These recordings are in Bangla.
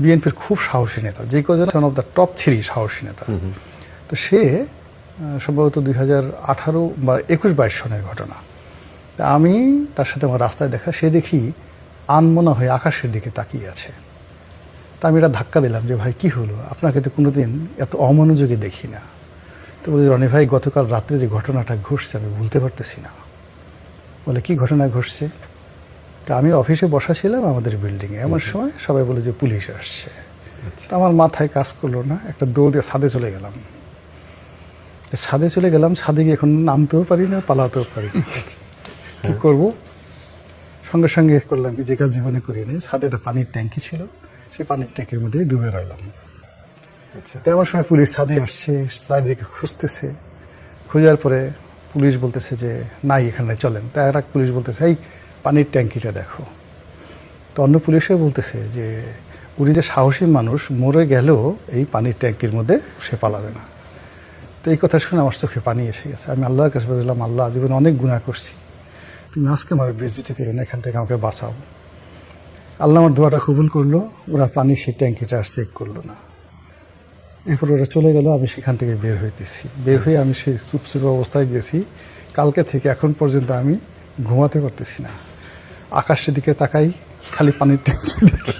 বিএনপির খুব সাহসী নেতা, যে কজন ওয়ান অফ দ্য টপ 3 সাহসী নেতা। তো সে সম্ভবত 2018 বা 21-22 সনের ঘটনা। আমি তার সাথে আমার রাস্তায় দেখা, সে দেখি আনমনা হয়ে আকাশের দিকে তাকিয়ে আছে। তা আমি এটা ধাক্কা দিলাম যে ভাই কি হলো, আপনাকে তো কোনোদিন এত অমনোযোগী দেখি না। তো বলি রনি ভাই, গতকাল রাত্রে যে ঘটনাটা ঘটছে আমি ভুলতে পারতেছি না। বলে কি ঘটনা ঘটছে? তা আমি অফিসে বসা ছিলাম আমাদের বিল্ডিংয়ে, এমন সময় সবাই বলে যে পুলিশ আসছে। তা আমার মাথায় কাজ করলো না, একটা দৌড় দিয়ে ছাদে চলে গেলাম। ছাদে গিয়ে এখন নামতেও পারি না, পালাতেও পারি না। কি করবো? সঙ্গে সঙ্গে করলাম কি, যে কাজ জীবনে করিনি, ছাদে একটা পানির ট্যাঙ্কি ছিল, সেই পানির ট্যাঙ্কির মধ্যে ডুবে রইলাম। তেমন সময় পুলিশ ছাদে আসছে, চারিদিকে খুঁজতেছে। খোঁজার পরে পুলিশ বলতেছে যে নাই, এখানে চলেন। তাই আর এক পুলিশ বলতেছে এই পানির ট্যাঙ্কিটা দেখো। তো অন্য পুলিশে বলতেছে যে উনি যে সাহসী মানুষ, মরে গেলেও এই পানির ট্যাঙ্কির মধ্যে সে পালাবে না। তো এই কথা শুনে আমার চোখে পানি এসে গেছে। আমি আল্লাহর কাছে বললাম, আল্লাহ, জীবনে অনেক গুনাহ করছি, তুমি আজকে আমার বেজ্জতি করো না, এখান থেকে আমাকে বাঁচাও। আল্লাহ আমার দোয়াটা কবুল করলো। ওরা পানি সেই ট্যাঙ্কিটা আর চেক করলো না। এরপর ওরা চলে গেল, আমি সেখান থেকে বের হইতেছি। বের হয়ে আমি সেই চুপচুপ অবস্থায় গেছি। কালকে থেকে এখন পর্যন্ত আমি ঘুমাতে পারতেছি না। আকাশের দিকে তাকাই, খালি পানির ট্যাঙ্কি দেখি।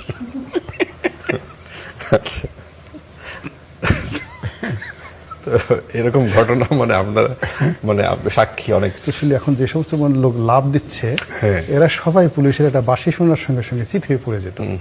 আচ্ছা, তো এরকম ঘটনা মানে আপনারা মানে সাক্ষী অনেক। স্পেশালি এখন যে সমস্ত লোক লাভ দিচ্ছে, হ্যাঁ, এরা সবাই পুলিশের একটা বাঁশি শোনার সঙ্গে সঙ্গে চিত হয়ে পড়ে যেত।